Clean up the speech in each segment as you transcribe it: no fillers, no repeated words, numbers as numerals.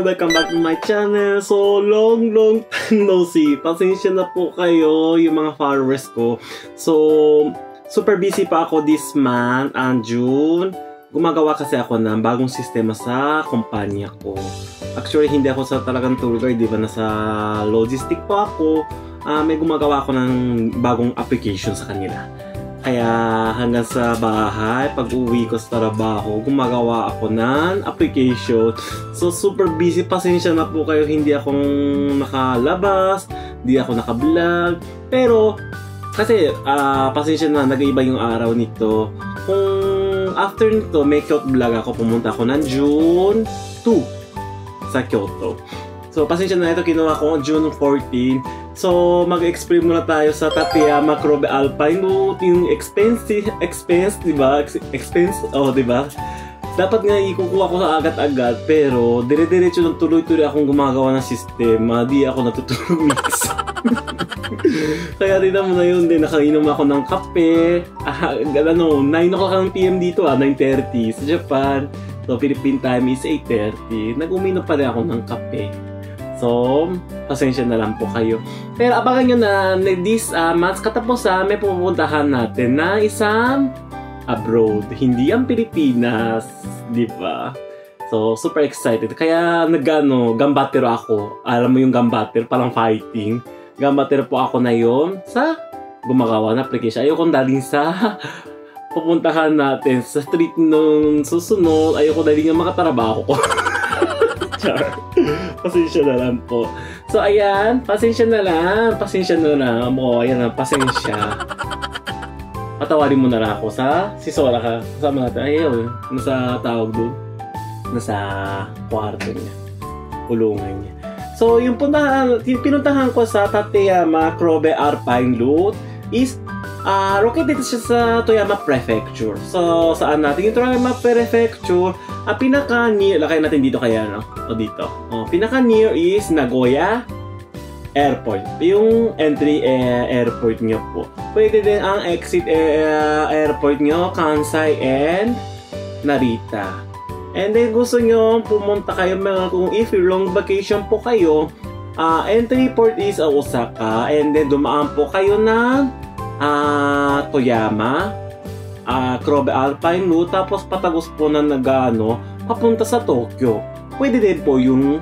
welcome back to my channel. So, long time no see. Pasensya na po kayo, yung mga followers ko. So, super busy pa ako this month and June. Gumagawa kasi ako ng bagong sistema sa kumpanya ko. Actually, hindi ako sa talagang tour guide, di ba? Nasa logistic po ako. May gumagawa ako ng bagong application sa kanila. Kaya hanggang sa bahay, pag uwi ko sa trabaho, gumagawa ako ng application. So super busy, pasensya na po kayo, hindi akong nakalabas, hindi ako nakablog. Pero kasi pasensya na, nag-iiba yung araw nito. Kung after nito, may Kyoto vlog ako, pumunta ako ng June 2 sa Kyoto. So pasensya na, ito kinuha ko June 14. So, mag-explain muna tayo sa Tateyama Krobe Alpine Route, yung expense, diba? Diba? Dapat nga ikukuha ko sa agad-agad, pero dire-diretso ng tuloy-tuloy akong gumagawa ng sistema, di ako natutulog mix. Kaya rin naman na yun din, nakainom ako ng kape, 9 o'clock ng PM dito 9:30 sa Japan. So, Philippine time is 8:30. Nag-uminom pa rin ako ng kape. So, pasensya na lang po kayo. Pero abangan nyo na this month katapusan, may pupuntahan natin na isang abroad. Hindi ang Pilipinas, di ba? So, super excited. Kaya gambatero ako. Alam mo yung gambatero, parang fighting. Gambatero po ako na yon sa gumagawa na application. Ayoko daling sa pupuntahan natin sa street nung susunod. Ayoko daling yung makatrabaho ko. Pasensya na lang po. So, ayan. Pasensya na lang. O, ayan na. Pasensya. Patawarin mo na lang ako si Sora ka. Kasama natin. Ayaw. Nasa tawag doon. Nasa kwarto niya. Kulungan niya. So, yung pinuntahan ko sa Tateyama Krobe Alpine Route is located siya sa Toyama Prefecture. So, saan natin? Yung Toyama Prefecture, pinaka-near, lakay natin dito kaya, no? O dito. Pinaka-near is Nagoya Airport. Yung entry airport nyo po. Pwede din ang exit airport nyo, Kansai and Narita. And then, gusto nyo pumunta kayo, kung if long vacation po kayo, entry port is Osaka. And then, dumaan po kayo ng Toyama, Krobe Alpine Route, tapos patagos po na papunta sa Tokyo. Pwede din po yung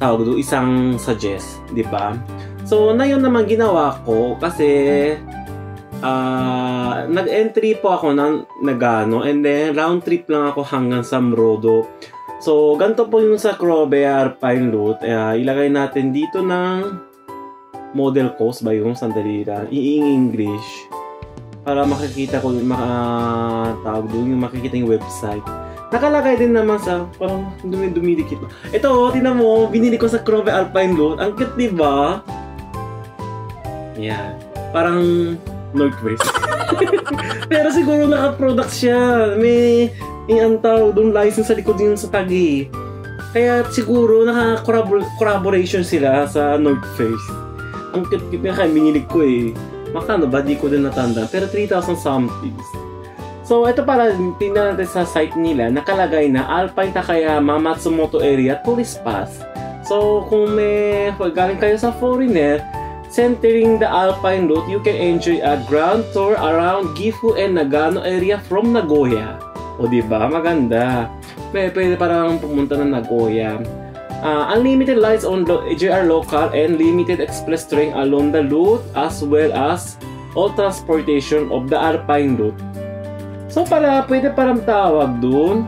tawag doon, isang suggest, di ba? So, na yun naman ginawa ko kasi nag-entry po ako ng and then round trip lang ako hanggang sa Mrodo. So, ganito po yung sa Krobe Alpine Route. Ilagay natin dito ng model coast ba yung sandali lang i-English para makikita ko tawag doon yung makikita yung website. Nakalagay din naman sa parang dumidikit. Ito, tinan mo, binili ko sa Krobe Alpine Route. Ang cute, diba? Yan. Parang Northwest. Pero siguro naka-product siya. May ang tawag doon, license sa likod yung sa tagi. Kaya siguro naka-collaboration sila sa North Face. Ang cute nga kaya binilig ko eh. Makano ba? Di ko din natanda. Pero 3,000 something. So, ito para tingnan natin sa site nila. Nakalagay na Alpine Takayama Matsumoto Area Tourist Pass. So, kung may galing kayo sa foreigner, centering the Alpine Route, you can enjoy a grand tour around Gifu and Nagano area from Nagoya. O, diba? Maganda. Pwede parang pumunta ng Nagoya. Unlimited rides on JR Local and limited express train along the route as well as all transportation of the Alpine Route. So pwede parang tawag dun.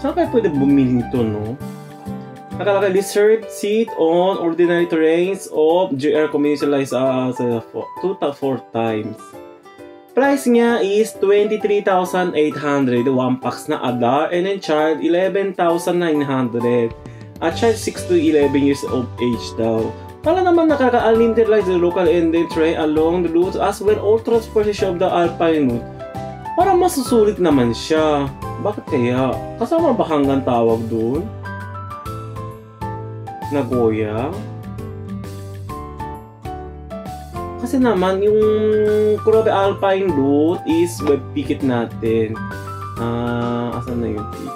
Saan kayo pwede bumili nito, no? Nakalagay reserved seat on ordinary trains of JR Community Lines 2 to 4 times. Price niya is 23,800, 1 packs na adult, and then child 11,900. At child 6 to 11 years of age daw. Para naman nakaka-unlimited rides the local and then train along the route as well all transportation of the Alpine Route. Para masusulit naman siya. Bakit kaya? Kasama ba hanggang tawag doon? Nagoya? Kasi naman, yung Kobe Alpine route is web ticket natin. Asan na yung ticket?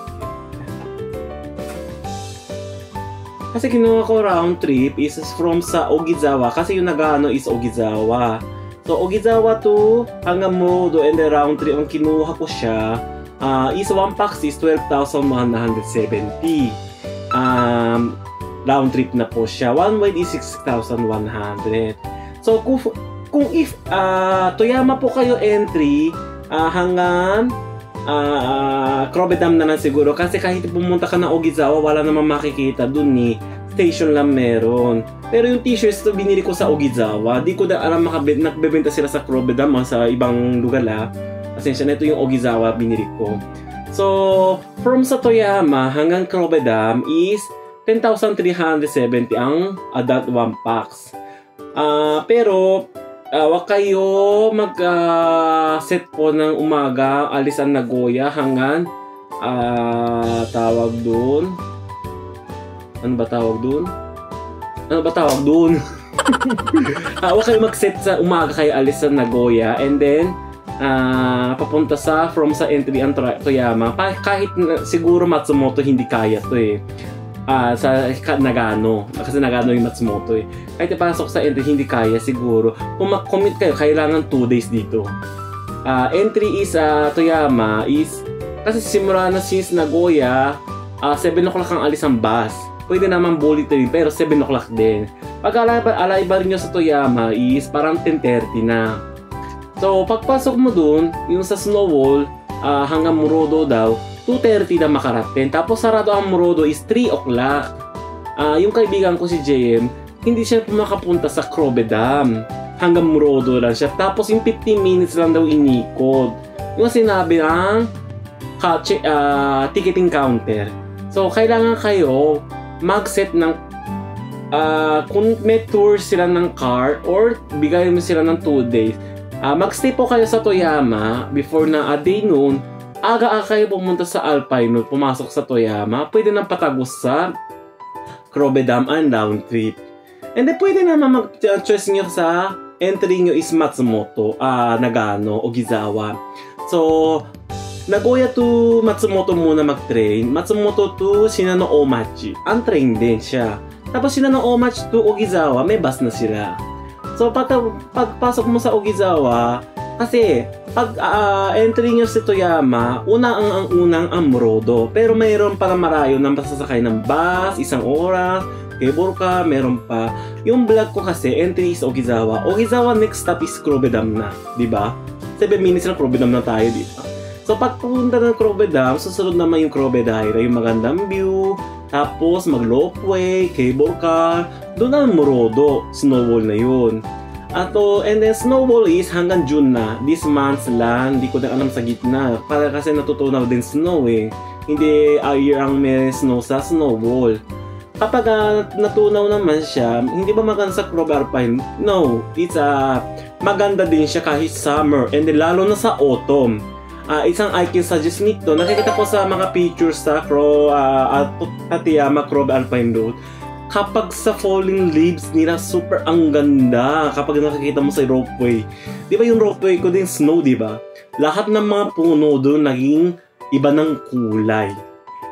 Kasi kinuha ko round trip is from sa Ogizawa. Kasi yung nag-ano is Ogizawa. So, Ogizawa to hanggang Murodo and the round trip, ang kinuha ko siya is 1 pax is 12,170. Round trip na po siya. One way is 6,100. So, kung if Toyama po kayo entry hanggang Kobe Dam na lang siguro. Kasi kahit pumunta ka ng Ogizawa, wala namang makikita dun ni station lang meron. Pero yung t-shirts to binili ko sa Ogizawa. Di ko na alam nagbebenta sila sa Kobe Dam sa ibang lugar Asensya na ito yung Ogizawa binili ko. So, from sa Toyama hanggang Kobe Dam is 10,370 ang adult 1 packs. Pero wag kayo mag-set po ng umaga, alisan Nagoya hanggang tawag doon. Ano ba tawag doon? Wag kayo mag-set sa umaga kayo alisan Nagoya and then papunta from sa entry ang Toyama. Kahit siguro Matsumoto hindi kaya to sa Nagano. Kasi Nagano yung Matsumoto Kahit ipasok sa entry, hindi kaya siguro. Kung mag-commit kayo, kailangan 2 days dito. Entry is Toyama is, kasi simula na since Nagoya, 7 o'clock ang alis ang bus. Pwede naman bullet rin, pero 7 o'clock din. Pag alay-bar nyo sa Toyama is parang 10:30 na. So, pagpasok mo dun, yung sa Snowball, hanggang Murodo daw, 2:30 na makarating. Tapos sarado ang Murodo is 3 o'clock. Yung kaibigan ko si JM, hindi siya makapunta sa Kobe Dam. Hanggang Murodo lang siya. Tapos yung 15 minutes lang daw inikot. Yung sinabi ng ticketing counter. So, kailangan kayo mag-set ng kung may tour sila ng car or bigay mo sila ng 2 days. Mag-stay po kayo sa Toyama before na a day noon. Aga kayo pumunta sa Alpine, pumasok sa Toyama, pwede nang patagos sa Kobe Dam and round trip. And then pwede naman mag-choice nyo sa entry nyo is Matsumoto, Nagano, Ogizawa. So, Nagoya to Matsumoto muna mag-train. Matsumoto to Shinano Omachi. Ang train din siya. Tapos Shinano Omachi to Ogizawa, may bus na sila. So, pagpasok mo sa Ogizawa, kasi pag entry nyo si Toyama, unang Murodo. Pero mayroon pala marayo na masasakay ng bus, 1 oras, cable car, meron pa. Yung vlog ko kasi, entry is Ogizawa. Ogizawa next stop is Kobe Dam na, di ba? 7 minutes na Kobe Dam na tayo, di ba? So pag pupunta ng Kobe Dam, susunod naman yung Kobe Daira, yung magandang view, tapos mag-lopeway, cable car, doon ang Murodo, Snowball na yun. And then Snowball is hanggang June na. This month lang, hindi ko na alam sa gitna. Para kasi natutunaw din snow Hindi year ang may snow sa Snowball. Kapag natunaw naman siya, hindi ba maganda sa Kobe Alpine? No, it's maganda din siya kahit summer. And then lalo na sa autumn. Isang I can suggest nito, nakikita ko sa mga pictures sa Tateyama Kobe Alpine Road. Kapag sa falling leaves nila, super ang ganda. Kapag nakikita mo sa ropeway. Di ba yung ropeway ko din snow, di ba? Lahat ng mga puno doon naging iba ng kulay.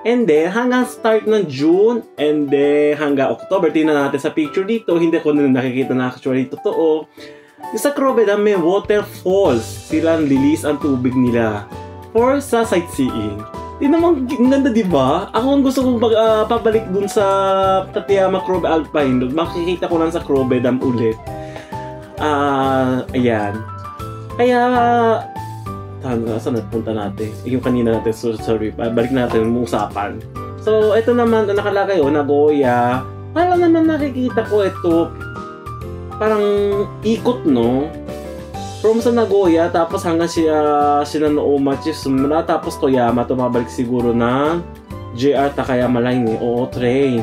And then, hanggang start ng June, and then hanggang October, tingnan natin sa picture dito. Hindi ko na nakikita na actually totoo. Sa Kobe Dam may waterfalls. Silang lilis ang tubig nila for sa sightseeing. Di naman, ganda diba? Ako ang gusto kong pabalik dun sa Tateyama Kobe Alpine. Makikita ko lang sa Kobe Dam ulit. Ayan. Kaya, saan napunta natin? Yung kanina natin, sorry, balik natin yung usapan. So, ito naman, nakalagay Nagoya. Para naman nakikita ko ito, parang ikot, no? From sa Nagoya, tapos hanggang Shinano Omachi, sumula, tapos Toyama, tumabalik siguro ng JR Takayama Line, o train.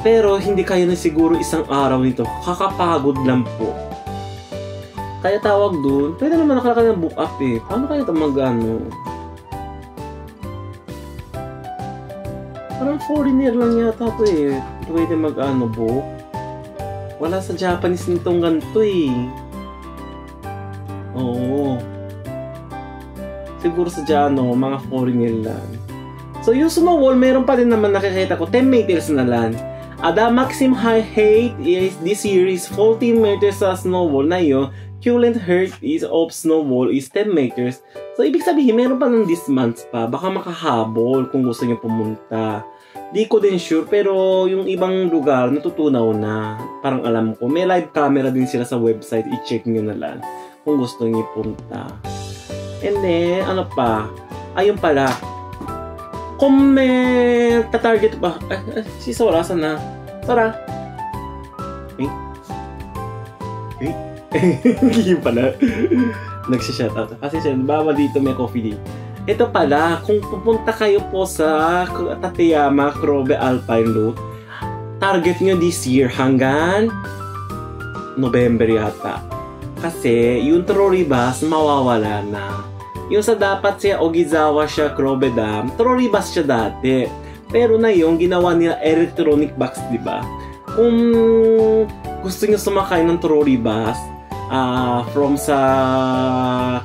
Pero hindi kaya na siguro isang araw nito, kakapagod lang po. Kaya tawag dun, pwede naman nakalakay ng book up Paano kaya ito mag-ano? Parang foreigner lang yata ito pwede mag-ano book. Wala sa Japanese nitong ganito eh. Oo. Siguro sa Jano, mga foreigner lang. So yung snowball, meron pa rin naman nakikita ko, 10 meters na lang. The maximum height is this year is 14 meters sa snowball na yun. Current height is of snowball is 10 meters. So ibig sabihin, meron pa ng this month pa. Baka makahabol kung gusto niyo pumunta. Di ko din sure, pero yung ibang lugar natutunaw na. Parang alam ko, may live camera din sila sa website. I-check nyo na lang kung gusto niyo punta. And then, ano pa? Ayun pala. Kung may tatarget pa. Si Sora, sana? Sora? Wait. Yung pala. Nagsishoutout. Kasi siya, bawal dito, may coffee dito. Ito pala, kung pupunta kayo po sa Tateyama Krobe Alpine Route, target nyo this year hanggang November yata. Kasi yung trolley bus mawawala na. Yung sa dapat siya Ogizawa siya Krobe Dam, trolley bus siya dati. Pero na yung ginawa nila electronic box, di ba? Kung gusto niyo sumakay ng trolley bus, from sa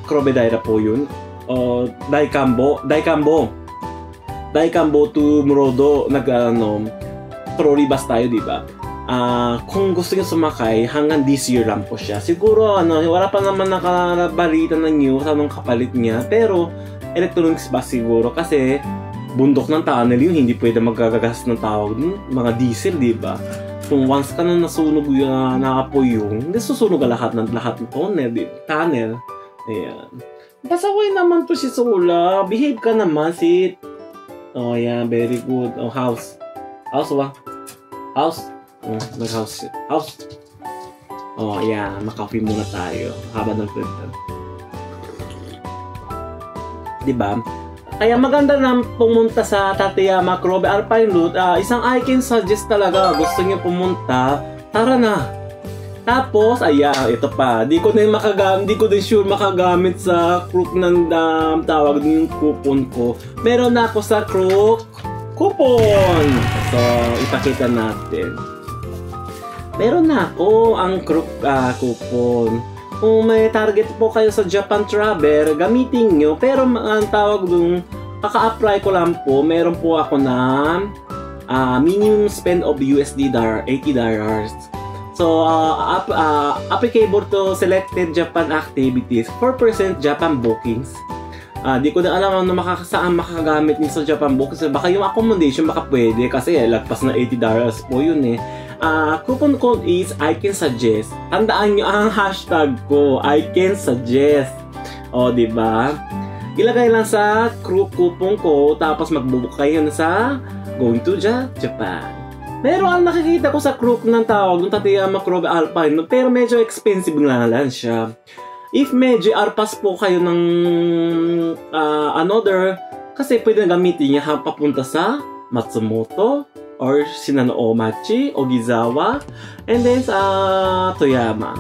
Krobe Daira po yun. Daikambo to Murodo trolley bus tayo, di ba? Kung gusto niyo sumakay, hanggang this year lang po siya. Siguro, wala pa naman nakabalita ng news anong kapalit niya. Pero, electronics bus siguro. Kasi, bundok ng tunnel yun, hindi pwede magagagas ng tawag dun. Mga diesel, di ba? Kung once ka na nasunog yung naapoy yung, hindi susunog lahat ng tunnel, di ba? Tunnel. Ayan. Pasaway naman to si Sola. Behave ka naman, sit. Oh, yeah, very good. Oh, house. House ba? House. Nag-house. House. Oh, yeah. Maka-coffee muna tayo. Habang nag-printer. Diba? Kaya maganda na pumunta sa Tateyama Krobe Alpine Route. Isang I can suggest talaga. Gusto niyo pumunta, tara na. Tapos, ito pa. Di ko din sure makagamit sa Crook ng tawag yung coupon ko. Meron na ako sa Crook coupon. So, ipakita natin. Meron na ako ang Crook coupon. Kung may target po kayo sa Japan Travel, gamitin nyo. Pero ang tawag dun, kaka-apply ko lang po. Meron po ako na minimum spend of USD $80. So, applicable to selected Japan activities, 4% Japan bookings. Di ko na alam ano saan makagamit niyo sa Japan bookings. Baka yung accommodation baka pwede kasi lagpas na $80 po yun eh. Coupon code is I can suggest. Tandaan nyo ang hashtag ko, I can suggest. O, diba? Ilagay lang sa coupon ko, tapos magbubook kayo na sa going to Japan. Pero ang nakikita ko sa Crook ng tawag ng Tateyama Krobe Alpine, pero medyo expensive lang siya. If medyo arpas po kayo ng another, kasi pwede gamitin niya papunta sa Matsumoto or Shinano-Omachi, Ogizawa, and then sa Toyama.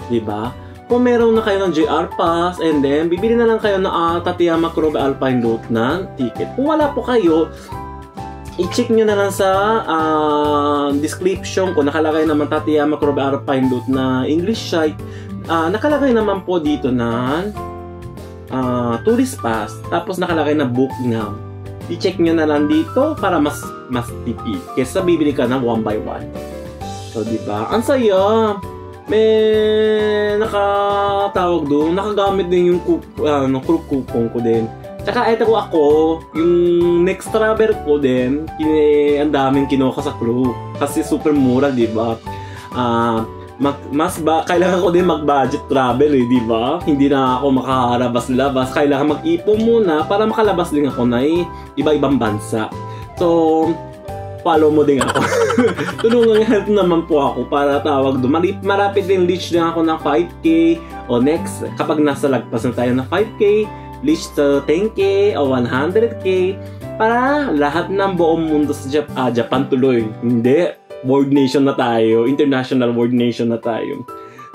Diba? Kung meron na kayo ng JR Pass, and then bibili na lang kayo ng Tateyama Krobe Alpine Route na ticket. Kung wala po kayo, i-check nyo na lang sa description ko. Nakalagay naman Tateyama Krobe Alpine Route na English site. Nakalagay naman po dito na tourist pass. Tapos nakalagay na book now. I-check nyo na lang dito para mas tipid. Kesa bibili ka na one by one. So, diba? Ang saya. May nakatawag doon. Nakagamit din yung coupon ko din. Tsaka ito ko ako, yung next travel ko din, ang daming kinuha sa crew. Kasi super mura, di ba? Kailangan ko din mag-budget travel eh, di ba? Hindi na ako makalabas-labas. Kailangan mag-ipon muna para makalabas din ako na iba-ibang bansa. So, follow mo din ako. Tulungan help naman po ako para tawag doon. Marapit din reach din ako ng 5K o next, kapag nasa lagpas na tayo na 5K, reach to 10K o 100K para lahat ng buong mundo sa Japan tuloy. Hindi. World nation na tayo. International world nation na tayo.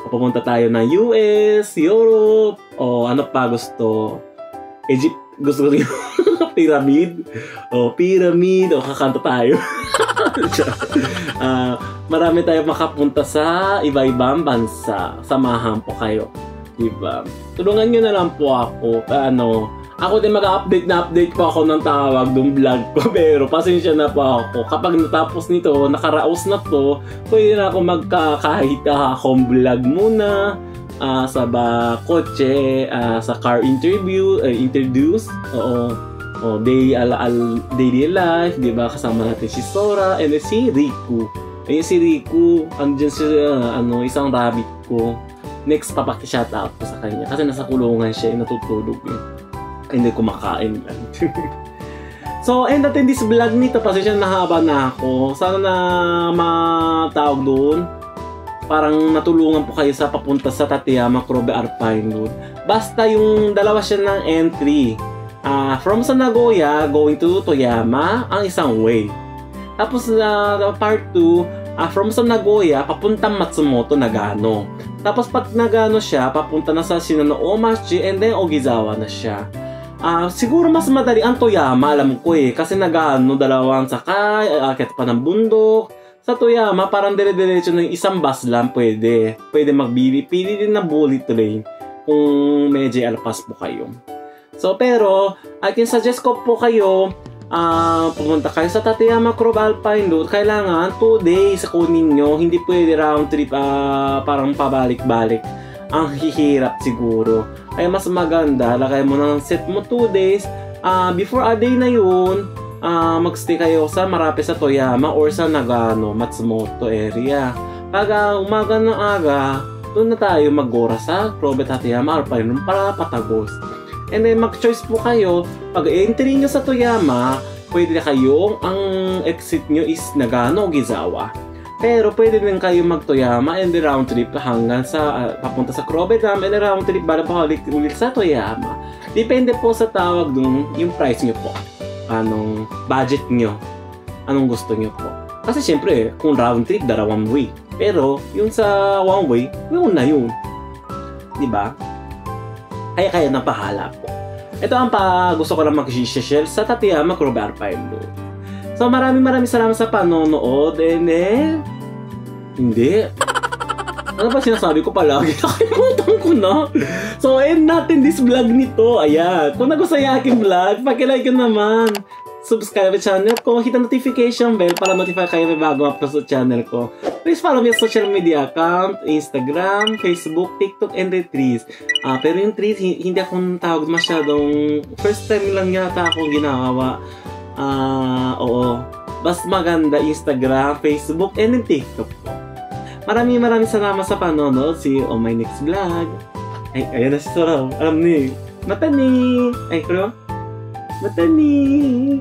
Pupunta tayo ng US, Europe, o ano pa gusto. Gusto ko rin pyramid. Pyramid. Kakanta tayo. Marami tayo makapunta sa iba-ibang bansa. Samahan po kayo. Diba? Tulungan nyo na lang po ako. Ako din mag-update po ako ng tawag ng vlog ko. Pero pasensya na po ako. Kapag natapos nito, nakaraos na to, pwede na ako magkakahit akong vlog muna. Sa kotse, sa car introduce. Daily life, diba? Kasama natin si Sora and si Riku. Ayun si Riku, andyan siya, isang rabbit ko. Next, papaki-shoutout ko sa kanya. Kasi nasa kulungan siya, natutulog eh. Hindi kumakain lang. So, end natin this vlog nito. Pasensya na haba na ako. Sana na matawag doon. Parang natulungan po kayo sa papunta sa Tateyama Kurobe Alpine Road. Basta yung dalawa siya ng entry. From sa Nagoya, going to Toyama, ang isang way. Tapos part 2, from sa Nagoya, papuntang Matsumoto, Nagano. Tapos pag Nagano siya, papunta na sa Shinano-Omachi and then Ogizawa na siya. Siguro mas madali ang Toyama, alam ko eh. Kasi Nagano, dalawang sakay, akit pa ng bundok. Sa Toyama, parang dire-diretso ng isang bus lang pwede. Pwede pili din na bullet train kung medyo alpas po kayo. So, pero, I can suggest ko po kayo, pumunta kayo sa Tateyama Kurobe Alpine Road, kailangan 2 days kunin nyo. Hindi pwede round trip, parang pabalik-balik. Ang hihirap siguro. Kaya mas maganda, lagay mo ng set mo 2 days. Before a day na yun, magstay kayo sa Marape sa Toyama or sa Nagano, Matsumoto area. Pag umaga ng aga, doon na tayo mag-gora sa Kurobe Tateyama Alpine Road para patagos. And then mag-choice po kayo. Pag entry nyo sa Toyama, pwede na kayong ang exit nyo is Nagano o Ogizawa. Pero pwede din kayo mag-Toyama and then round trip hanggang sa papunta sa Kurobe Dam and then round trip balik ulit sa Toyama. Depende po sa tawag dun yung price nyo po. Anong budget nyo. Anong gusto nyo po. Kasi syempre, kung round trip, dalawang way. Pero yung sa one way, yun na yun. Diba? Kaya na pahala po. Ito ang gusto ko lang mag-share sa Tateyama Kurobe Alpine Road. So maraming salamat sa panonood. And hindi. Ano ba sinasabi ko palagi? Nakalimutan ko na. So end natin this vlog nito. Ayan. Kung nagustuhan yung aking vlog, pakilike ko naman. Subscribe sa channel ko. Hit ang notification bell para notify kayo may bago upload sa channel ko. Please follow me sa social media account, Instagram, Facebook, TikTok, and the trees. Pero yung trees, hindi akong tawag masyadong. First time lang yata akong ginagawa. Oo. Basta maganda Instagram, Facebook, and then TikTok po. Maraming salamat sa panonood. See you on my next vlog. Ay, ayan na si Sora. Alam niyo. Matani! Ay, pero? Matani!